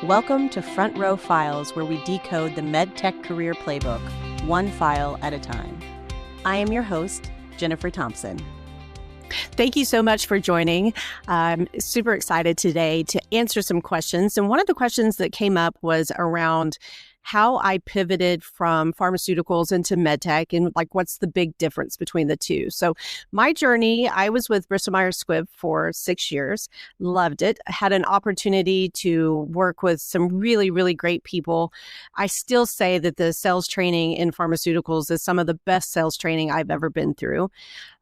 Welcome to Front Row Files, where we decode the MedTech career playbook, one file at a time. I am your host, Jennifer Thompson. Thank you so much for joining. I'm super excited today to answer some questions. And one of the questions that came up was around how I pivoted from pharmaceuticals into medtech and what's the big difference between the two. So my journey, I was with Bristol Myers Squibb for 6 years, loved it, had an opportunity to work with some really, really great people. I still say that the sales training in pharmaceuticals is some of the best sales training I've ever been through.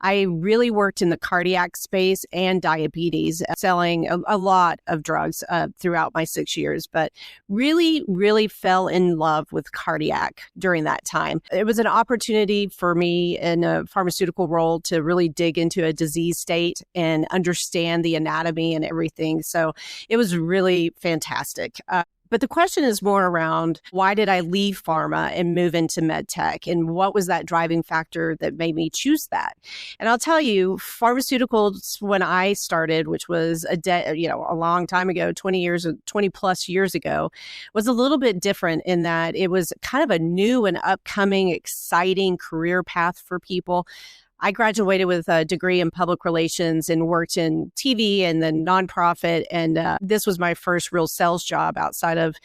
I really worked in the cardiac space and diabetes, selling a lot of drugs throughout my 6 years, but really, really fell in love with cardiac during that time. It was an opportunity for me in a pharmaceutical role to really dig into a disease state and understand the anatomy and everything. So it was really fantastic. But the question is more around, why did I leave pharma and move into medtech? And what was that driving factor that made me choose that? And I'll tell you, pharmaceuticals, when I started, which was a long time ago, 20 plus years ago, was a little bit different in that it was kind of a new and upcoming, exciting career path for people. I graduated with a degree in public relations and worked in TV and then nonprofit. And this was my first real sales job outside of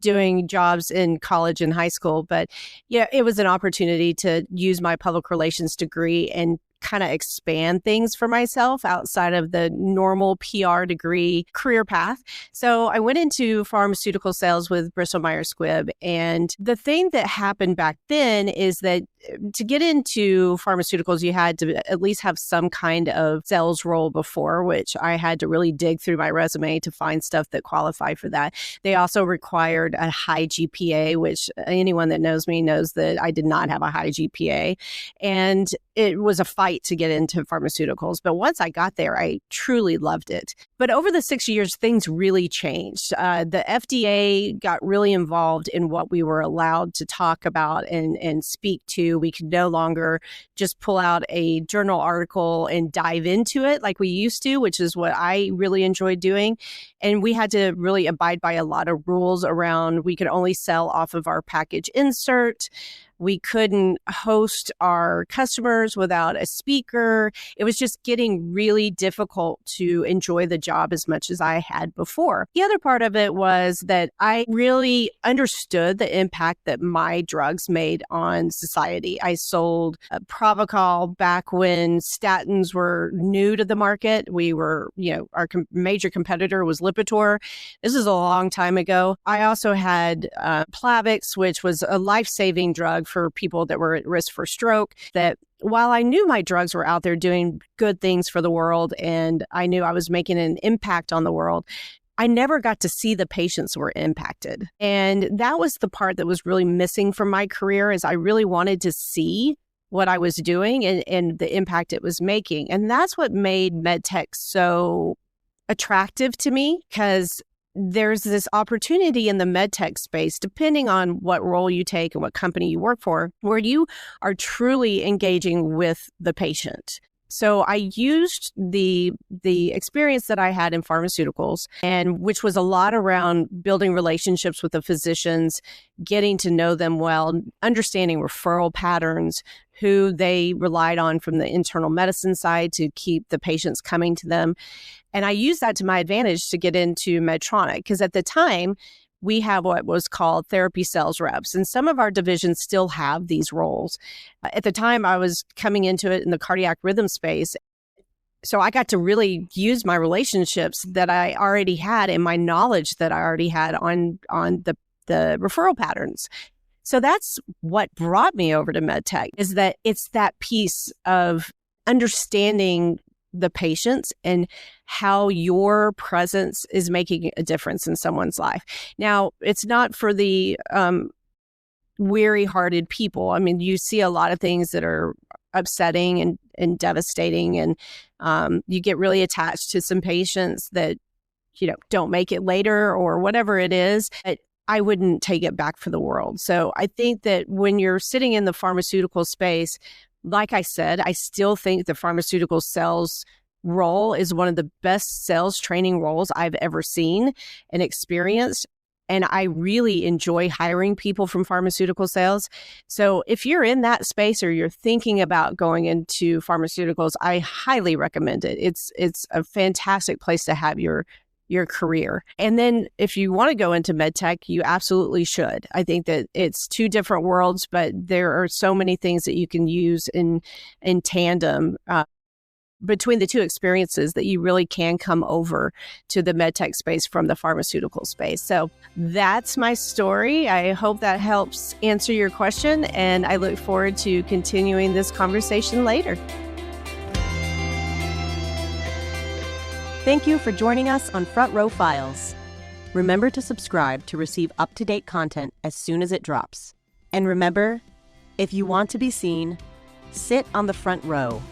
doing jobs in college and high school. But yeah, it was an opportunity to use my public relations degree and kind of expand things for myself outside of the normal PR degree career path. So I went into pharmaceutical sales with Bristol Myers Squibb. And the thing that happened back then is that to get into pharmaceuticals, you had to at least have some kind of sales role before, which I had to really dig through my resume to find stuff that qualified for that. They also required a high GPA, which anyone that knows me knows that I did not have a high GPA. And it was a fight to get into pharmaceuticals. But once I got there, I truly loved it. But over the 6 years, things really changed. The FDA got really involved in what we were allowed to talk about and speak to. We could no longer just pull out a journal article and dive into it like we used to, which is what I really enjoyed doing. And we had to really abide by a lot of rules around we could only sell off of our package insert. We couldn't host our customers without a speaker. It was just getting really difficult to enjoy the job as much as I had before. The other part of it was that I really understood the impact that my drugs made on society. I sold Pravachol back when statins were new to the market. We were, our major competitor was Lipitor. This is a long time ago. I also had Plavix, which was a life-saving drug for people that were at risk for stroke, that while I knew my drugs were out there doing good things for the world and I knew I was making an impact on the world, I never got to see the patients who were impacted. And that was the part that was really missing from my career, is I really wanted to see what I was doing and the impact it was making. And that's what made medtech so attractive to me, because there's this opportunity in the medtech space, depending on what role you take and what company you work for, where you are truly engaging with the patient. So I used the experience that I had in pharmaceuticals, and which was a lot around building relationships with the physicians, getting to know them well, understanding referral patterns, who they relied on from the internal medicine side to keep the patients coming to them. And I used that to my advantage to get into Medtronic, because at the time, we have what was called therapy sales reps, and some of our divisions still have these roles. At the time, I was coming into it in the cardiac rhythm space. So I got to really use my relationships that I already had and my knowledge that I already had on the referral patterns. So that's what brought me over to medtech, is that it's that piece of understanding the patients and how your presence is making a difference in someone's life. Now, it's not for the weary-hearted people. I mean, you see a lot of things that are upsetting and devastating, and you get really attached to some patients that, don't make it later or whatever it is. I wouldn't take it back for the world. So I think that when you're sitting in the pharmaceutical space, like I said, I still think the pharmaceutical sales role is one of the best sales training roles I've ever seen and experienced. And I really enjoy hiring people from pharmaceutical sales. So if you're in that space or you're thinking about going into pharmaceuticals, I highly recommend it. It's a fantastic place to have your career. And then if you want to go into medtech, you absolutely should. I think that it's two different worlds, but there are so many things that you can use in tandem between the two experiences that you really can come over to the medtech space from the pharmaceutical space. So that's my story. I hope that helps answer your question, and I look forward to continuing this conversation later. Thank you for joining us on Front Row Files. Remember to subscribe to receive up-to-date content as soon as it drops. And remember, if you want to be seen, sit on the front row.